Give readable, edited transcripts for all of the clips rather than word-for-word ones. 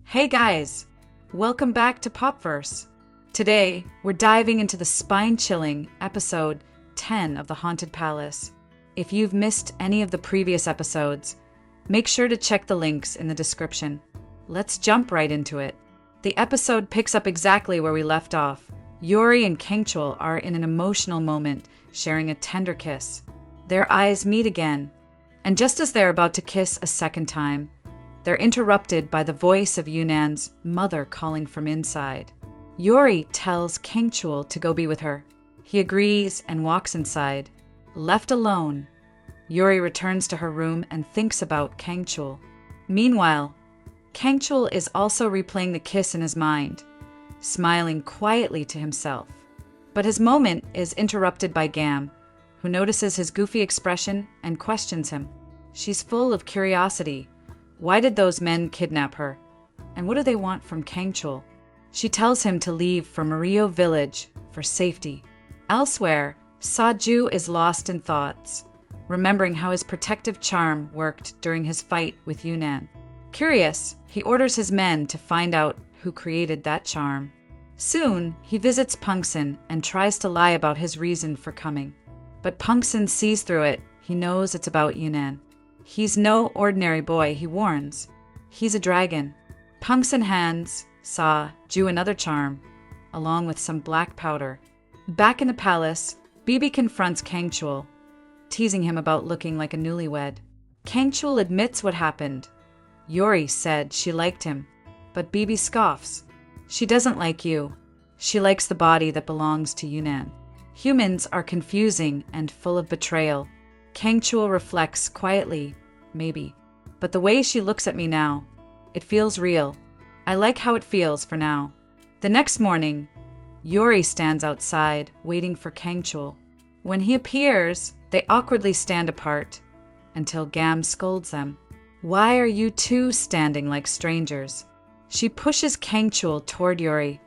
Hey guys, welcome back to Popverse. Today, we're diving into the spine-chilling episode 10 of The Haunted Palace. If you've missed any of the previous episodes, make sure to check the links in the description. Let's jump right into it. The episode picks up exactly where we left off. Yory and Kangchul are in an emotional moment, sharing a tender kiss. Their eyes meet again, and just as they're about to kiss a second time, they're interrupted by the voice of Yunan's mother calling from inside. Yory tells Kangchul to go be with her. He agrees and walks inside. Left alone, Yory returns to her room and thinks about Kangchul. Meanwhile, Kangchul is also replaying the kiss in his mind, smiling quietly to himself. But his moment is interrupted by Gam, who notices his goofy expression and questions him. She's full of curiosity. Why did those men kidnap her? And what do they want from Kangchul? She tells him to leave for Murillo village for safety. Elsewhere, Saju is lost in thoughts, remembering how his protective charm worked during his fight with Yunan. Curious, he orders his men to find out who created that charm. Soon, he visits Pungsan and tries to lie about his reason for coming. But Pungsan sees through it. He knows it's about Yunan. He's no ordinary boy, he warns. He's a dragon. Pungsan hands Saju another charm, along with some black powder. Back in the palace, Bibi confronts Kangchul, teasing him about looking like a newlywed. Kangchul admits what happened. Yory said she liked him, but Bibi scoffs. She doesn't like you. She likes the body that belongs to Yunan. Humans are confusing and full of betrayal. Kangchul reflects quietly, maybe. But the way she looks at me now, it feels real. I like how it feels for now. The next morning, Yory stands outside, waiting for Kangchul. When he appears, they awkwardly stand apart, until Gam scolds them. Why are you two standing like strangers? She pushes Kangchul toward Yory,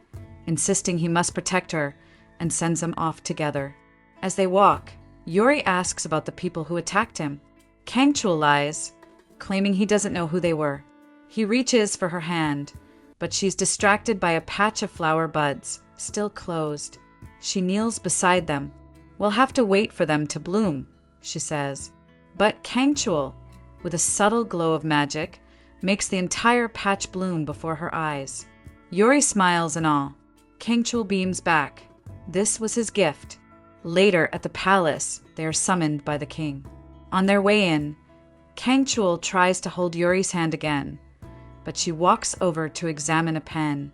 insisting he must protect her, and sends them off together. As they walk, Yory asks about the people who attacked him. Kangchul lies, claiming he doesn't know who they were. He reaches for her hand, but she's distracted by a patch of flower buds, still closed. She kneels beside them. We'll have to wait for them to bloom, she says. But Kangchul, with a subtle glow of magic, makes the entire patch bloom before her eyes. Yory smiles in awe. Kangchul beams back. This was his gift. Later, at the palace, they are summoned by the king. On their way in, Kangchul tries to hold Yory's hand again, but she walks over to examine a pen.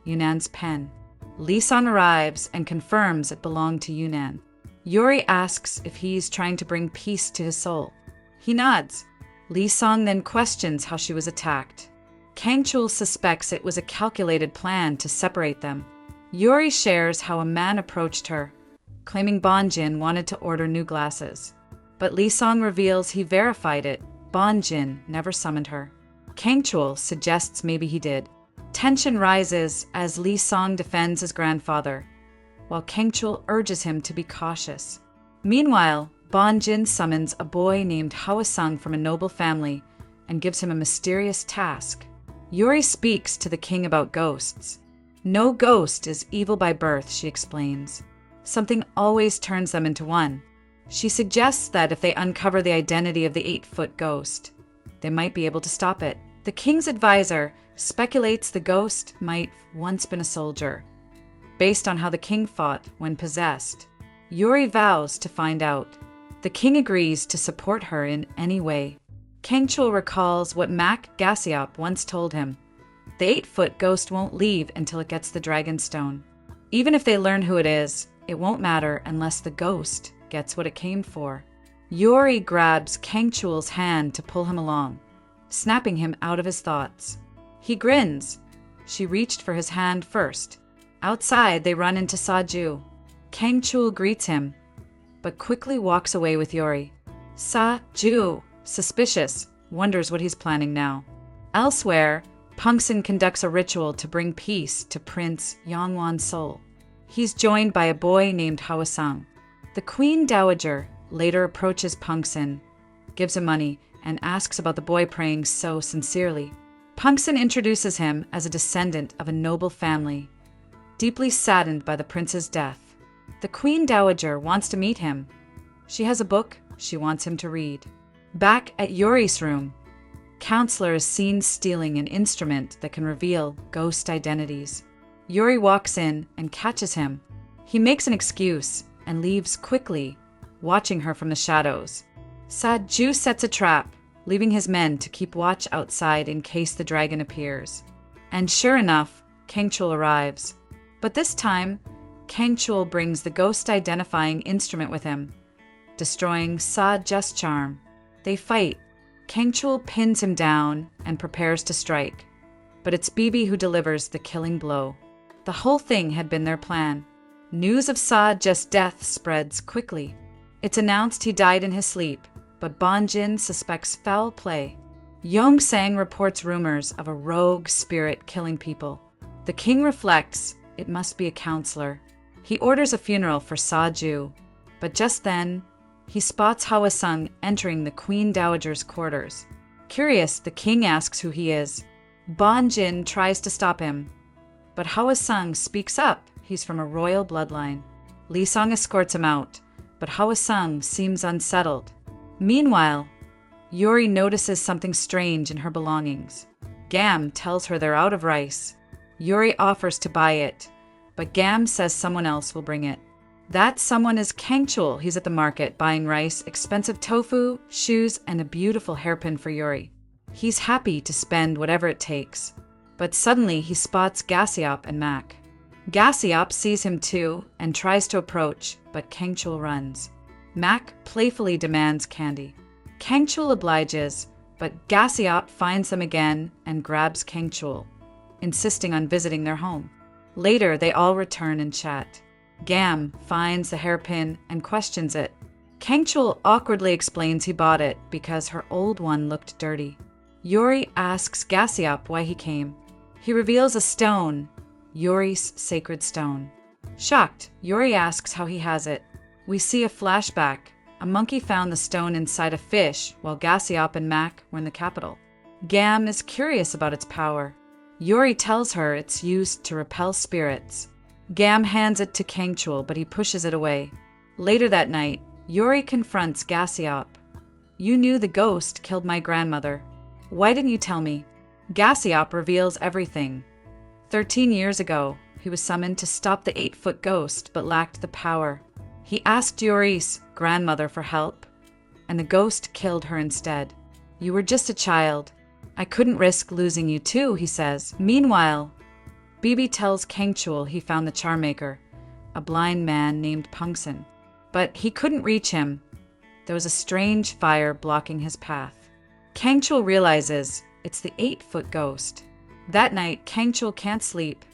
Yunan's pen. Lisan arrives and confirms it belonged to Yunan. Yory asks if he's trying to bring peace to his soul. He nods. Lisan then questions how she was attacked. Kangchul suspects it was a calculated plan to separate them. Yory shares how a man approached her, claiming Bonjin wanted to order new glasses. But Lisan reveals he verified it. Bonjin never summoned her. Kangchul suggests maybe he did. Tension rises as Lisan defends his grandfather, while Kangchul urges him to be cautious. Meanwhile, Bonjin summons a boy named Hwasung from a noble family and gives him a mysterious task. Yory speaks to the king about ghosts. No ghost is evil by birth, she explains. Something always turns them into one. She suggests that if they uncover the identity of the 8-foot ghost, they might be able to stop it. The king's advisor speculates the ghost might once been a soldier, based on how the king fought when possessed. Yory vows to find out. The king agrees to support her in any way. Kangchul recalls what Mak Gasiop once told him. The 8-foot ghost won't leave until it gets the dragon stone. Even if they learn who it is, it won't matter unless the ghost gets what it came for. Yory grabs Kangchul's hand to pull him along, snapping him out of his thoughts. He grins. She reached for his hand first. Outside, they run into Saju. Kangchul greets him, but quickly walks away with Yory. Saju, suspicious, wonders what he's planning now. Elsewhere, Pungsan conducts a ritual to bring peace to Prince Yongwan's soul. He's joined by a boy named Hwasung. The Queen Dowager later approaches Pungsan, gives him money, and asks about the boy praying so sincerely. Pungsan introduces him as a descendant of a noble family, deeply saddened by the prince's death. The Queen Dowager wants to meet him. She has a book she wants him to read. Back at Yory's room, Counselor is seen stealing an instrument that can reveal ghost identities. Yory walks in and catches him. He makes an excuse and leaves quickly, watching her from the shadows. Sa-ju sets a trap, leaving his men to keep watch outside in case the dragon appears. And sure enough, Kangchul arrives. But this time, Kangchul brings the ghost-identifying instrument with him, destroying Sa-ju's charm. They fight. Kangchul pins him down and prepares to strike, but it's Bibi who delivers the killing blow. The whole thing had been their plan. News of Sa-ju's death spreads quickly. It's announced he died in his sleep, but Bonjin suspects foul play. Yongsang reports rumors of a rogue spirit killing people. The king reflects it must be a counselor. He orders a funeral for Sa-ju, but just then, he spots Hwa-sung entering the Queen Dowager's quarters. Curious, the king asks who he is. Bonjin tries to stop him, but Hwa-sung speaks up he's from a royal bloodline. Lee-sung escorts him out, but Hwa-sung seems unsettled. Meanwhile, Yory notices something strange in her belongings. Gam tells her they're out of rice. Yory offers to buy it, but Gam says someone else will bring it. That someone is Kangchul. He's at the market buying rice, expensive tofu, shoes, and a beautiful hairpin for Yory. He's happy to spend whatever it takes. But suddenly he spots Gasiop and Mac. Gasiop sees him too and tries to approach, but Kangchul runs. Mac playfully demands candy. Kangchul obliges, but Gasiop finds them again and grabs Kangchul, insisting on visiting their home. Later, they all return and chat. Gam finds the hairpin and questions it. Kangchul awkwardly explains he bought it because her old one looked dirty. Yory asks Gasiop why he came. He reveals a stone, Yory's sacred stone. Shocked, Yory asks how he has it. We see a flashback. A monkey found the stone inside a fish while Gasiop and Mac were in the capital. Gam is curious about its power. Yory tells her it's used to repel spirits. Gam hands it to Kangchul, but he pushes it away. Later that night, Yory confronts Gasiop. You knew the ghost killed my grandmother. Why didn't you tell me? Gasiop reveals everything. 13 years ago, he was summoned to stop the 8-foot ghost, but lacked the power. He asked Yory's grandmother for help, and the ghost killed her instead. You were just a child. I couldn't risk losing you too, he says. Meanwhile, Bibi tells Kangchul he found the charmaker, a blind man named Pungsan. But he couldn't reach him. There was a strange fire blocking his path. Kangchul realizes it's the 8-foot ghost. That night, Kangchul can't sleep.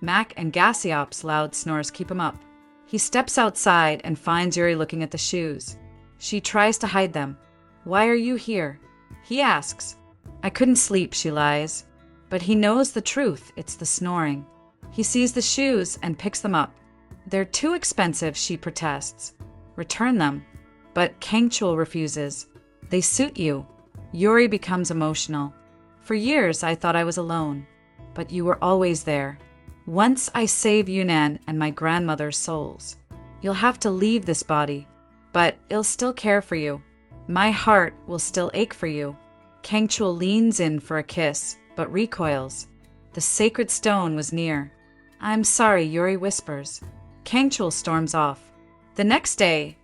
Mac and Gasiop's loud snores keep him up. He steps outside and finds Yory looking at the shoes. She tries to hide them. Why are you here? He asks. I couldn't sleep, she lies. But he knows the truth, it's the snoring. He sees the shoes and picks them up. They're too expensive, she protests. Return them. But Kangchul refuses. They suit you. Yory becomes emotional. For years I thought I was alone, but you were always there. Once I save Yunnan and my grandmother's souls, you'll have to leave this body, but it'll still care for you. My heart will still ache for you. Kangchul leans in for a kiss, but recoils. The sacred stone was near. I'm sorry, Yory whispers. Kangchul storms off. The next day,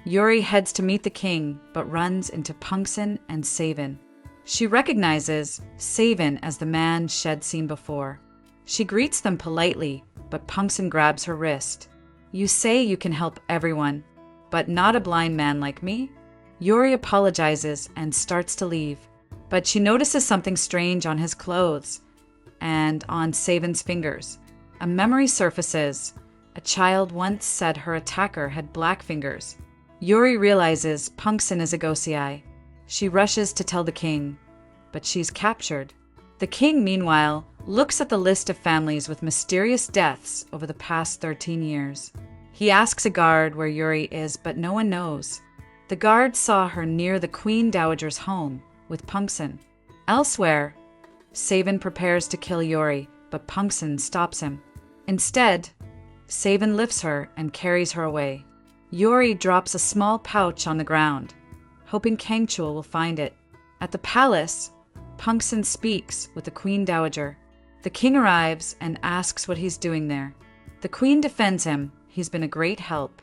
Yory heads to meet the king, but runs into Pungsan and Savin. She recognizes Savin as the man she'd seen before. She greets them politely, but Pungsan grabs her wrist. You say you can help everyone, but not a blind man like me? Yory apologizes and starts to leave, but she notices something strange on his clothes and on Savin's fingers. A memory surfaces. A child once said her attacker had black fingers. Yory realizes Pungsan is a Gosei. She rushes to tell the king, but she's captured. The king, meanwhile, looks at the list of families with mysterious deaths over the past 13 years. He asks a guard where Yory is, but no one knows. The guard saw her near the Queen Dowager's home with Pungsan. Elsewhere, Savin prepares to kill Yory, but Pungsan stops him. Instead, Savin lifts her and carries her away. Yory drops a small pouch on the ground, hoping Kangchul will find it. At the palace, Pungsan speaks with the Queen Dowager. The king arrives and asks what he's doing there. The queen defends him. He's been a great help.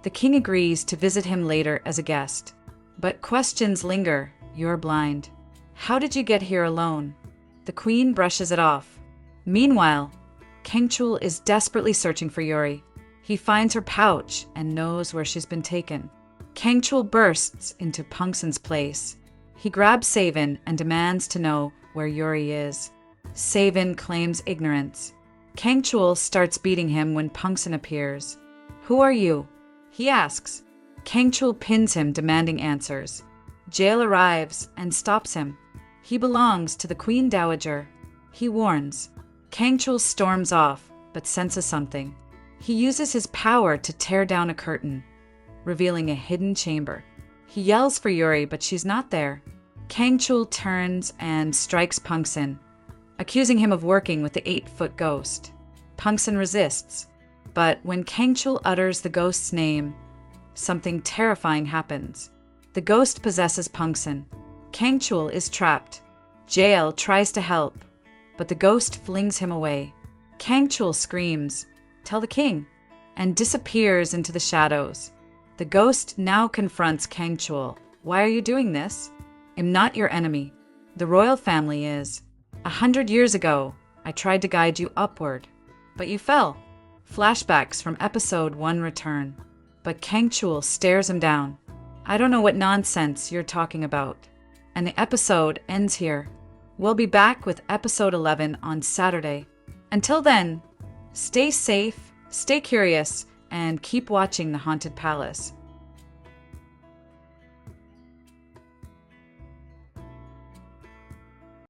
The king agrees to visit him later as a guest. But questions linger. You're blind. How did you get here alone? The queen brushes it off. Meanwhile, Kangchul is desperately searching for Yory. He finds her pouch and knows where she's been taken. Kangchul bursts into Pungsan's place. He grabs Savin and demands to know where Yory is. Savin claims ignorance. Kangchul starts beating him when Pungsan appears. Who are you? He asks. Kangchul pins him, demanding answers. Jail arrives and stops him. He belongs to the Queen Dowager. He warns. Kangchul storms off, but senses something. He uses his power to tear down a curtain, revealing a hidden chamber. He yells for Yory, but she's not there. Kangchul turns and strikes Pungsan, accusing him of working with the 8-foot ghost. Pungsan resists, but when Kangchul utters the ghost's name, something terrifying happens. The ghost possesses Pungsan. Kangchul is trapped. Jael tries to help, but the ghost flings him away. Kangchul screams, "Tell the king," and disappears into the shadows. The ghost now confronts Kangchul. Why are you doing this? I'm not your enemy. The royal family is. 100 years ago, I tried to guide you upward, but you fell. Flashbacks from episode 1 return, but Kangchul stares him down. I don't know what nonsense you're talking about. And the episode ends here. We'll be back with episode 11 on Saturday. Until then, stay safe, stay curious, and keep watching The Haunted Palace.